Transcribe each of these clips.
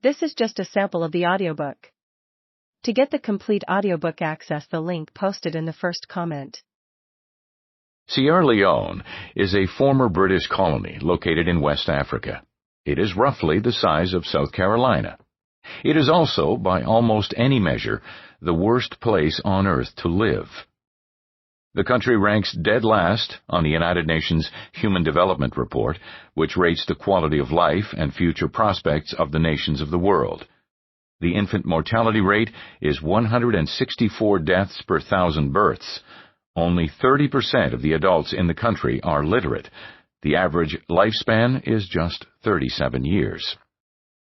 This is just a sample of the audiobook. To get the complete audiobook, access the link posted in the first comment. Sierra Leone is a former British colony located in West Africa. It is roughly the size of South Carolina. It is also, by almost any measure, the worst place on earth to live. The country ranks dead last on the United Nations Human Development Report, which rates the quality of life and future prospects of the nations of the world. The infant mortality rate is 164 deaths per 1,000 births. Only 30% of the adults in the country are literate. The average lifespan is just 37 years.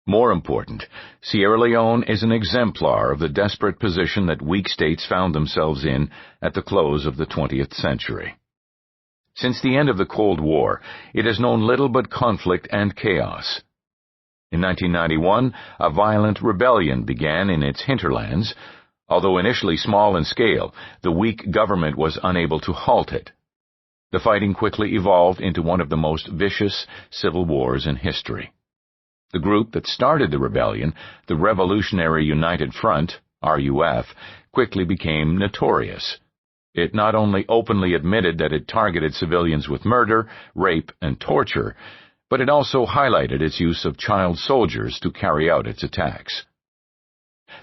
More important, Sierra Leone is an exemplar of the desperate position that weak states found themselves in at the close of the 20th century. Since the end of the Cold War, it has known little but conflict and chaos. In 1991, a violent rebellion began in its hinterlands. Although initially small in scale, the weak government was unable to halt it. The fighting quickly evolved into one of the most vicious civil wars in history. The group that started the rebellion, the Revolutionary United Front, RUF, quickly became notorious. It not only openly admitted that it targeted civilians with murder, rape, and torture, but it also highlighted its use of child soldiers to carry out its attacks.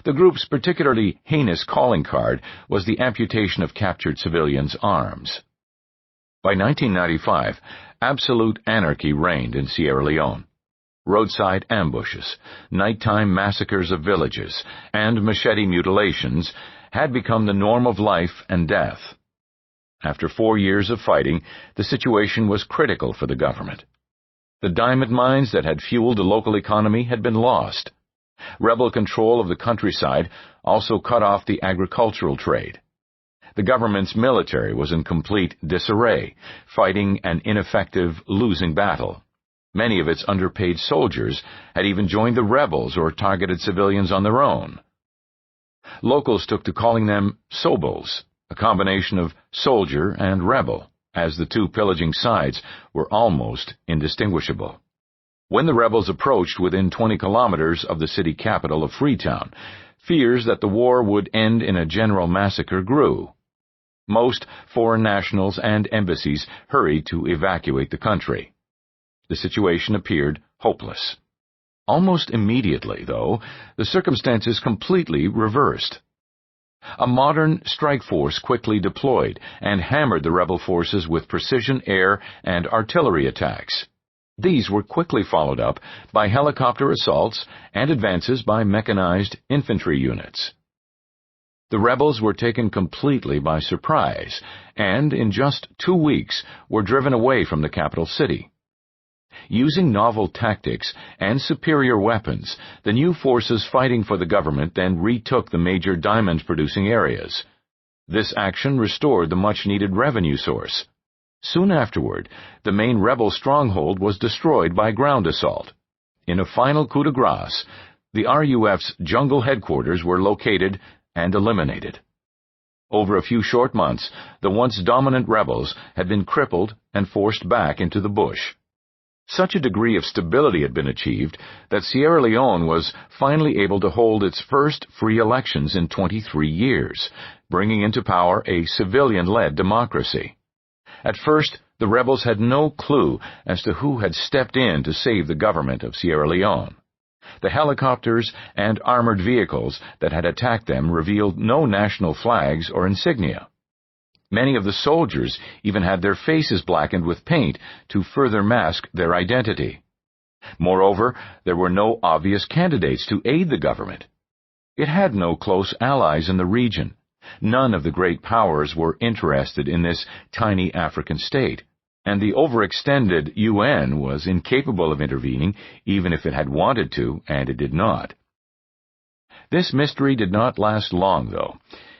The group's particularly heinous calling card was the amputation of captured civilians' arms. By 1995, absolute anarchy reigned in Sierra Leone. Roadside ambushes, nighttime massacres of villages, and machete mutilations had become the norm of life and death. After 4 years of fighting, the situation was critical for the government. The diamond mines that had fueled the local economy had been lost. Rebel control of the countryside also cut off the agricultural trade. The government's military was in complete disarray, fighting an ineffective, losing battle. Many of its underpaid soldiers had even joined the rebels or targeted civilians on their own. Locals took to calling them Sobos, a combination of soldier and rebel, as the two pillaging sides were almost indistinguishable. When the rebels approached within 20 kilometers of the city capital of Freetown, fears that the war would end in a general massacre grew. Most foreign nationals and embassies hurried to evacuate the country. The situation appeared hopeless. Almost immediately, though, the circumstances completely reversed. A modern strike force quickly deployed and hammered the rebel forces with precision air and artillery attacks. These were quickly followed up by helicopter assaults and advances by mechanized infantry units. The rebels were taken completely by surprise and, in just 2 weeks, were driven away from the capital city. Using novel tactics and superior weapons, the new forces fighting for the government then retook the major diamond-producing areas. This action restored the much-needed revenue source. Soon afterward, the main rebel stronghold was destroyed by ground assault. In a final coup de grace, the RUF's jungle headquarters were located and eliminated. Over a few short months, the once dominant rebels had been crippled and forced back into the bush. Such a degree of stability had been achieved that Sierra Leone was finally able to hold its first free elections in 23 years, bringing into power a civilian-led democracy. At first, the rebels had no clue as to who had stepped in to save the government of Sierra Leone. The helicopters and armored vehicles that had attacked them revealed no national flags or insignia. Many of the soldiers even had their faces blackened with paint to further mask their identity. Moreover, there were no obvious candidates to aid the government. It had no close allies in the region. None of the great powers were interested in this tiny African state, and the overextended UN was incapable of intervening even if it had wanted to, and it did not. This mystery did not last long, though.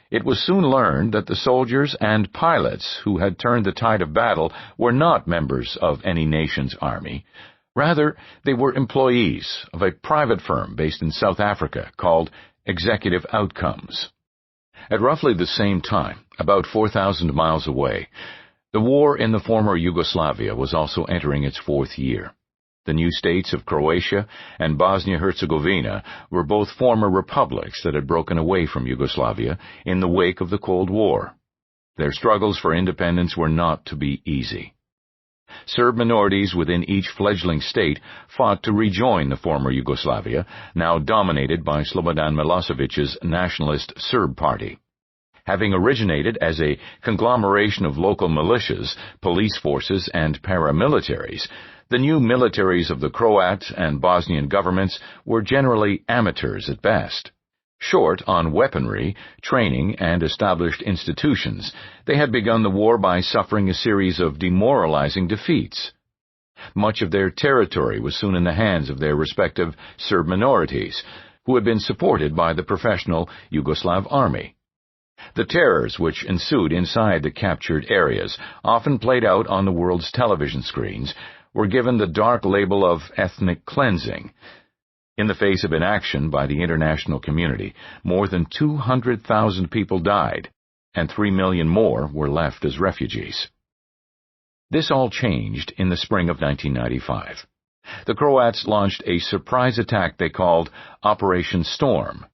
It was soon learned that the soldiers and pilots who had turned the tide of battle were not members of any nation's army. Rather, they were employees of a private firm based in South Africa called Executive Outcomes. At roughly the same time, about 4,000 miles away, the war in the former Yugoslavia was also entering its 4th year. The new states of Croatia and Bosnia-Herzegovina were both former republics that had broken away from Yugoslavia in the wake of the Cold War. Their struggles for independence were not to be easy. Serb minorities within each fledgling state fought to rejoin the former Yugoslavia, now dominated by Slobodan Milosevic's nationalist Serb party. Having originated as a conglomeration of local militias, police forces, and paramilitaries, the new militaries of the Croat and Bosnian governments were generally amateurs at best. Short on weaponry, training, and established institutions, they had begun the war by suffering a series of demoralizing defeats. Much of their territory was soon in the hands of their respective Serb minorities, who had been supported by the professional Yugoslav army. The terrors which ensued inside the captured areas, often played out on the world's television screens, were given the dark label of ethnic cleansing. In the face of inaction by the international community, more than 200,000 people died, and 3 million more were left as refugees. This all changed in the spring of 1995. The Croats launched a surprise attack they called Operation Storm.